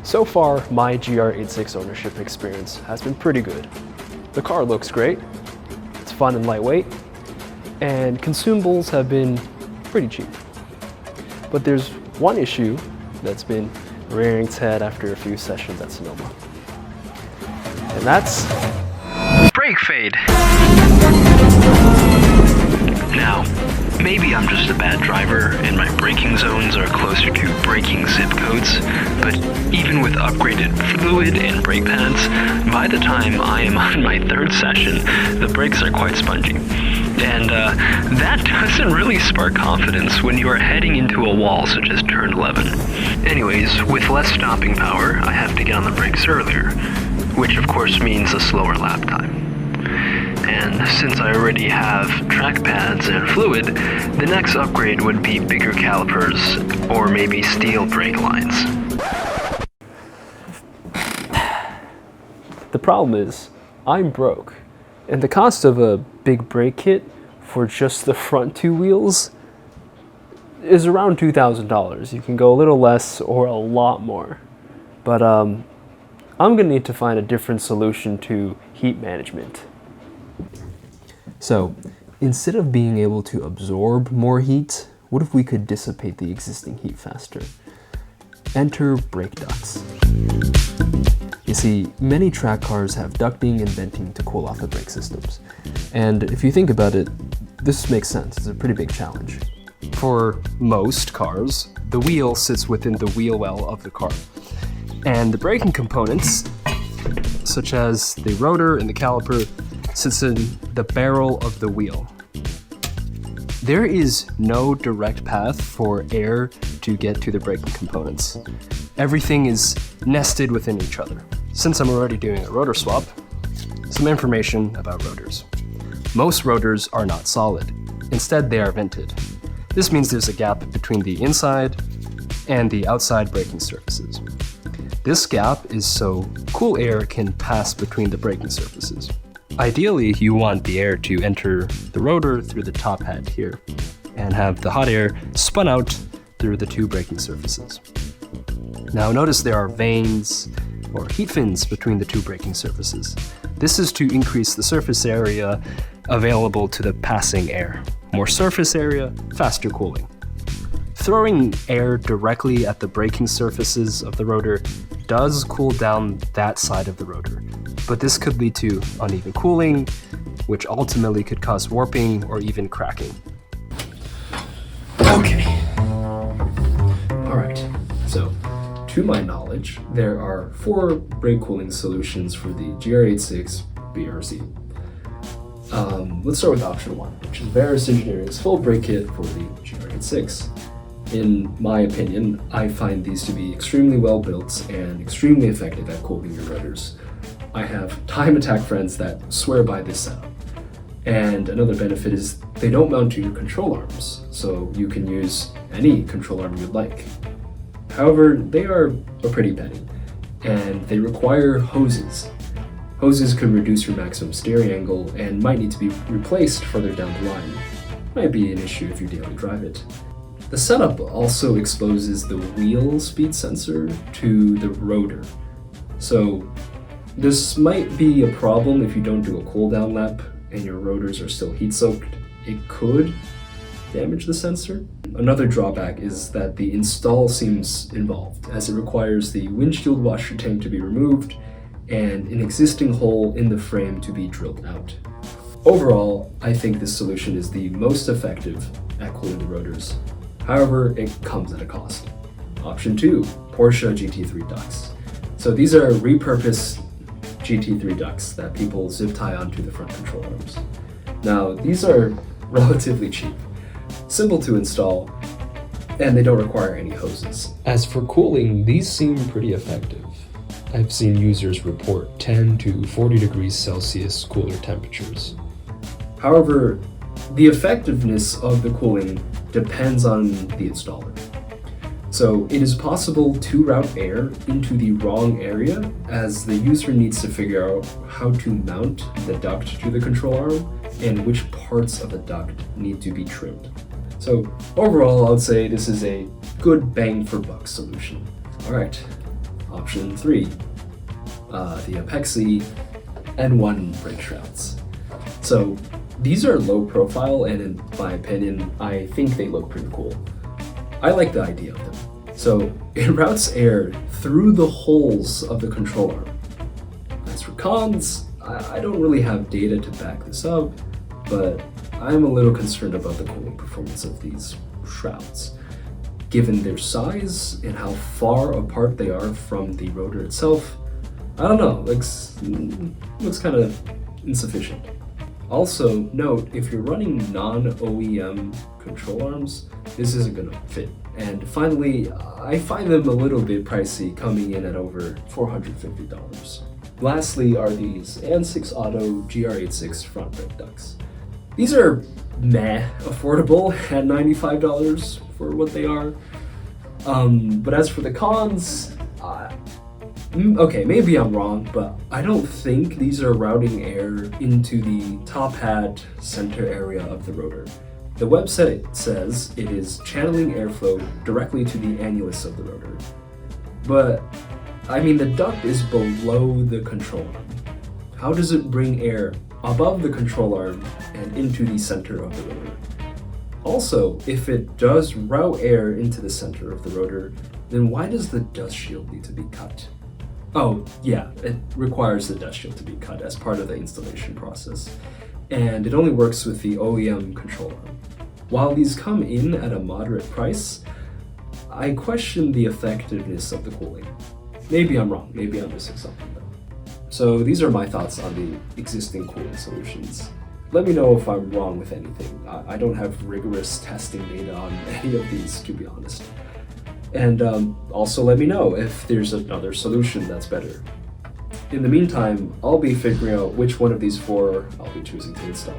So far, my GR86 ownership experience has been pretty good. The car looks great, it's fun and lightweight, and consumables have been pretty cheap. But there's one issue that's been rearing its head after a few sessions at Sonoma. And that's brake fade. Now, maybe I'm just a bad driver and my braking zones are closer to braking zip codes, but even with upgraded fluid and brake pads, by the time I am on my third session, the brakes are quite spongy. And that doesn't really spark confidence when you are heading into a wall such as turn 11. Anyways, with less stopping power, I have to get on the brakes earlier, which of course means a slower lap time. And since I already have track pads and fluid, the next upgrade would be bigger calipers or maybe steel brake lines. The problem is, I'm broke, and the cost of a big brake kit for just the front two wheels is around $2,000. You can go a little less or a lot more. But I'm gonna need to find a different solution to heat management. So, instead of being able to absorb more heat, what if we could dissipate the existing heat faster? Enter brake ducts. You see, many track cars have ducting and venting to cool off the brake systems. And if you think about it, this makes sense. It's a pretty big challenge. For most cars, the wheel sits within the wheel well of the car. And the braking components, such as the rotor and the caliper, sits in the barrel of the wheel. There is no direct path for air to get to the braking components. Everything is nested within each other. Since I'm already doing a rotor swap, some information about rotors. Most rotors are not solid. Instead, they are vented. This means there's a gap between the inside and the outside braking surfaces. This gap is so cool air can pass between the braking surfaces. Ideally, you want the air to enter the rotor through the top head here and have the hot air spun out through the two braking surfaces. Now notice there are vanes or heat fins between the two braking surfaces. This is to increase the surface area available to the passing air. More surface area, faster cooling. Throwing air directly at the braking surfaces of the rotor does cool down that side of the rotor, but this could lead to uneven cooling, which ultimately could cause warping or even cracking. Okay. Alright, so to my knowledge, there are 4 brake cooling solutions for the GR86 BRZ. Let's start with option 1, which is Varus Engineering's full brake kit for the GR86. In my opinion, I find these to be extremely well built and extremely effective at cooling your rotors. I have time attack friends that swear by this setup. And another benefit is they don't mount to your control arms, so you can use any control arm you'd like. However, they are a pretty penny, and they require hoses. Hoses could reduce your maximum steering angle and might need to be replaced further down the line. Might be an issue if you daily drive it. The setup also exposes the wheel speed sensor to the rotor. So this might be a problem if you don't do a cool down lap and your rotors are still heat soaked. It could damage the sensor. Another drawback is that the install seems involved, as it requires the windshield washer tank to be removed and an existing hole in the frame to be drilled out. Overall, I think this solution is the most effective at cooling the rotors. However, it comes at a cost. Option 2, Porsche GT3 ducts. So these are repurposed GT3 ducts that people zip tie onto the front control arms. Now, these are relatively cheap, simple to install, and they don't require any hoses. As for cooling, these seem pretty effective. I've seen users report 10 to 40 degrees Celsius cooler temperatures. However, the effectiveness of the cooling depends on the installer. So it is possible to route air into the wrong area, as the user needs to figure out how to mount the duct to the control arm and which parts of the duct need to be trimmed. So overall, I would say this is a good bang for buck solution. All right, Option 3, the Apexi N1 brake shrouds. So these are low profile, and in my opinion, I think they look pretty cool. I like the idea of them. So it routes air through the holes of the control arm. As for cons, I don't really have data to back this up, but I'm a little concerned about the cooling performance of these shrouds. Given their size and how far apart they are from the rotor itself, I don't know, looks kind of insufficient. Also, note, if you're running non-OEM control arms, this isn't gonna fit. And finally, I find them a little bit pricey, coming in at over $450. Lastly are these AN6 Auto GR86 front brake ducts. These are affordable at $95 for what they are. But as for the cons, okay, maybe I'm wrong, but I don't think these are routing air into the top hat center area of the rotor. The website says it is channeling airflow directly to the annulus of the rotor. But, I mean, the duct is below the control arm. How does it bring air above the control arm and into the center of the rotor? Also, if it does route air into the center of the rotor, then why does the dust shield need to be cut? Oh, yeah, it requires the dust shield to be cut as part of the installation process, and it only works with the OEM control arm. While these come in at a moderate price, I question the effectiveness of the cooling. Maybe I'm wrong, maybe I'm missing something though. So these are my thoughts on the existing cooling solutions. Let me know if I'm wrong with anything. I don't have rigorous testing data on any of these, to be honest. And also let me know if there's another solution that's better. In the meantime, I'll be figuring out which one of these four I'll be choosing to install.